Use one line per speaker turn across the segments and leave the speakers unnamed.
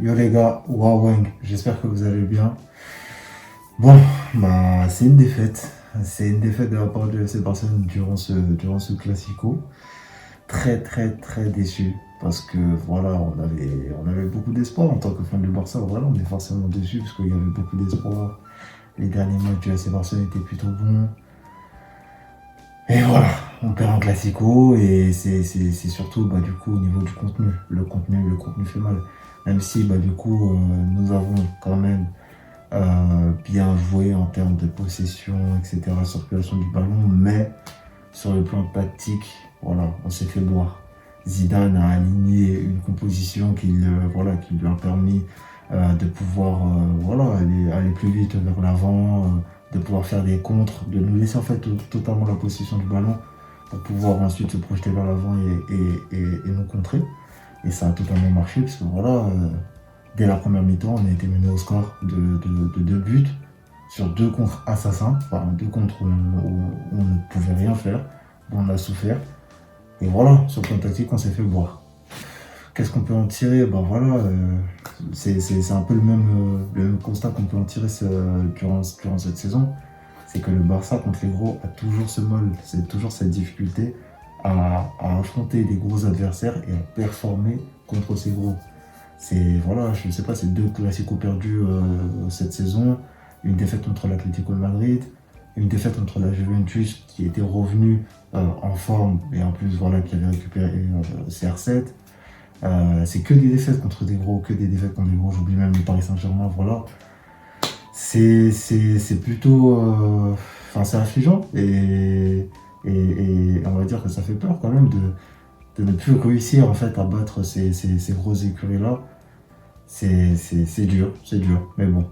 Yo les gars, Waweng, j'espère que vous allez bien. Bon, c'est une défaite. C'est une défaite de la part de FC Barcelone durant ce Classico. Très très très déçu. Parce que voilà, on avait beaucoup d'espoir en tant que fan du Barça. Voilà, on est forcément déçu parce qu'il y avait beaucoup d'espoir. Les derniers matchs du FC Barcelone étaient plutôt bons. Et voilà, on perd un Classico et c'est surtout du coup au niveau du contenu. Le contenu fait mal. Même si du coup nous avons quand même bien joué en termes de possession, etc., circulation du ballon, mais sur le plan tactique, voilà, on s'est fait boire. Zidane a aligné une composition qui lui a permis de pouvoir aller plus vite vers l'avant, de pouvoir faire des contres, de nous laisser en fait totalement la possession du ballon pour pouvoir ensuite se projeter vers l'avant et nous contrer. Et ça a totalement marché parce que dès la première mi-temps, on a été mené au score de 2 buts sur 2 contre assassins, enfin 2 contre où on ne pouvait rien faire, où on a souffert. Et voilà, sur le plan tactique, on s'est fait boire. Qu'est-ce qu'on peut en tirer? C'est un peu le même constat qu'on peut en tirer durant cette saison. C'est que le Barça contre les gros a toujours ce mal, c'est toujours cette difficulté à affronter des gros adversaires et à performer contre ces gros. Je sais pas, c'est 2 classicos perdus cette saison, une défaite contre l'Atlético de Madrid, une défaite contre la Juventus qui était revenue en forme et en plus qui avait récupéré CR7. C'est que des défaites contre des gros, j'oublie même le Paris Saint-Germain, voilà. C'est plutôt... c'est affligeant et on va dire que ça fait peur quand même de ne plus réussir en fait à battre ces grosses écuries-là. C'est dur, mais bon.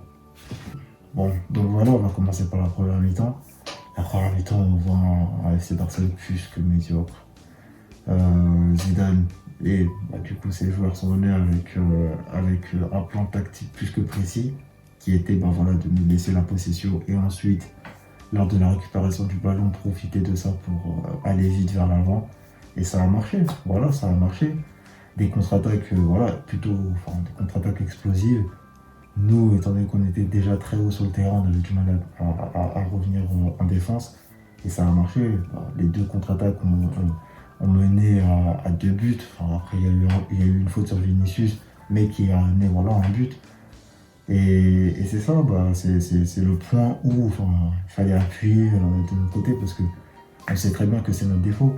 Bon, donc voilà, on va commencer par la première mi-temps. La première mi-temps, on voit un FC Barcelone plus que médiocre. Zidane et du coup ses joueurs sont menés avec un plan tactique plus que précis qui était de nous laisser la possession et ensuite lors de la récupération du ballon profiter de ça pour aller vite vers l'avant et ça a marché, ça a marché. Des contre-attaques des contre-attaques explosives. Nous, étant donné qu'on était déjà très haut sur le terrain, on avait du mal à revenir en défense et ça a marché. Les 2 contre-attaques ont mené à 2 buts. Après, il y a eu une faute sur Vinicius, mais qui a amené un but. Et c'est ça, c'est le point où il fallait appuyer de notre côté parce qu'on sait très bien que c'est notre défaut.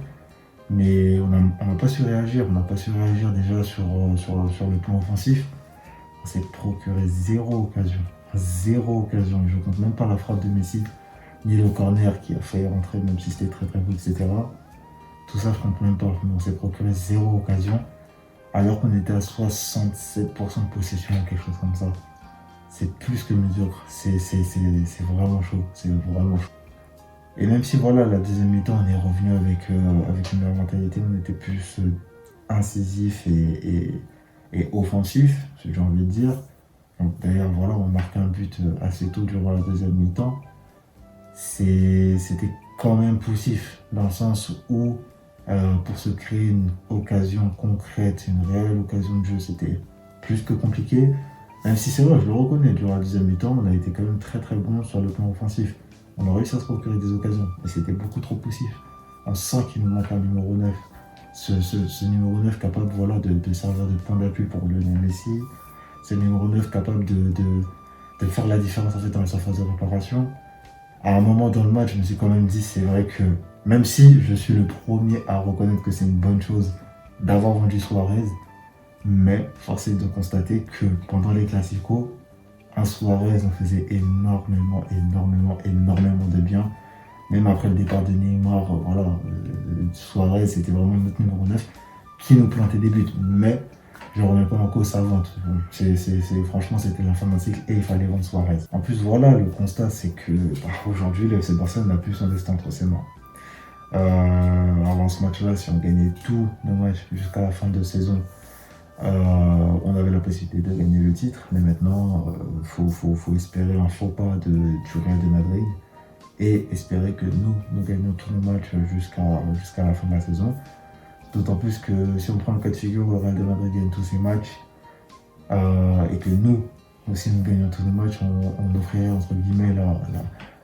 Mais on n'a pas su réagir. On n'a pas su réagir déjà sur le plan offensif. On s'est procuré 0 occasion. 0 occasion. Je ne compte même pas la frappe de Messi, ni le corner qui a failli rentrer, même si c'était très très beau, etc. Tout ça, je ne compte même pas. Mais on s'est procuré 0 occasion, alors qu'on était à 67% de possession, quelque chose comme ça. C'est plus que médiocre. C'est vraiment chaud. C'est vraiment chaud. Et même si la deuxième mi-temps, on est revenu avec une meilleure mentalité, on était plus incisif et offensif, j'ai envie de dire. Donc, d'ailleurs, on marque un but assez tôt durant la deuxième mi-temps. C'était quand même poussif, dans le sens où, pour se créer une occasion concrète, une réelle occasion de jeu, c'était plus que compliqué. Même si c'est vrai, je le reconnais, durant la deuxième mi-temps, on a été quand même très très bon sur le plan offensif. On a réussi à se procurer des occasions, mais c'était beaucoup trop poussif. On sent qu'il nous manque un numéro 9. Ce numéro 9 capable de servir de point d'appui pour Lionel Messi. Ce numéro 9 capable de faire la différence en fait dans la surface de réparation. À un moment dans le match, je me suis quand même dit, c'est vrai que même si je suis le premier à reconnaître que c'est une bonne chose d'avoir vendu Suarez, mais force est de constater que pendant les Classicos, un Suarez en faisait énormément de bien. Même après le départ de Neymar, Suarez c'était vraiment notre numéro 9 qui nous plantait des buts. Mais je ne remets pas en cause sa vente. Franchement, c'était la fin d'un cycle et il fallait vendre Suarez. En plus, le constat c'est que aujourd'hui, le FC Barcelone n'a plus son destin entre ses mains. Avant ce match-là, si on gagnait tous nos matchs jusqu'à la fin de saison, on avait la possibilité de gagner le titre, mais maintenant, faut espérer un faux pas du Real de Madrid et espérer que nous gagnons tous nos matchs jusqu'à la fin de la saison. D'autant plus que si on prend le cas de figure, le Real de Madrid gagne tous ses matchs, et que nous aussi nous gagnons tous nos matchs, on offrirait entre guillemets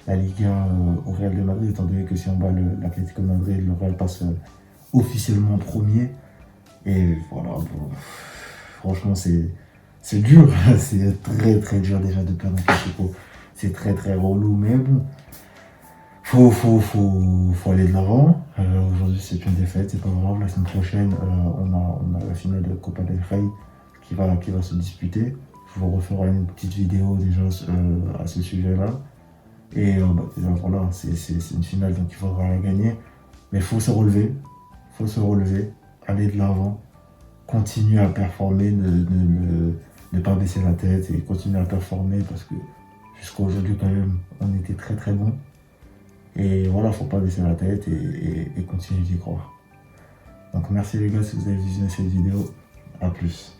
la Liga au Real de Madrid, étant donné que si on bat l'Atlético de Madrid, le Real passe officiellement premier. Et voilà, bon, franchement c'est dur, c'est très très dur déjà de perdre un Classico. C'est très très relou, mais bon, faut aller de l'avant. Aujourd'hui c'est une défaite, c'est pas grave. La semaine prochaine, on a la finale de Copa del Rey qui va se disputer. Je vous referai une petite vidéo déjà à ce sujet-là. Et déjà voilà, c'est une finale donc il faudra la gagner. Mais il faut se relever, aller de l'avant, continuer à performer, ne pas baisser la tête et continuer à performer parce que jusqu'à aujourd'hui quand même on était très très bon. Et voilà, faut pas baisser la tête et continuer d'y croire. Donc merci les gars si vous avez visionné cette vidéo. À plus.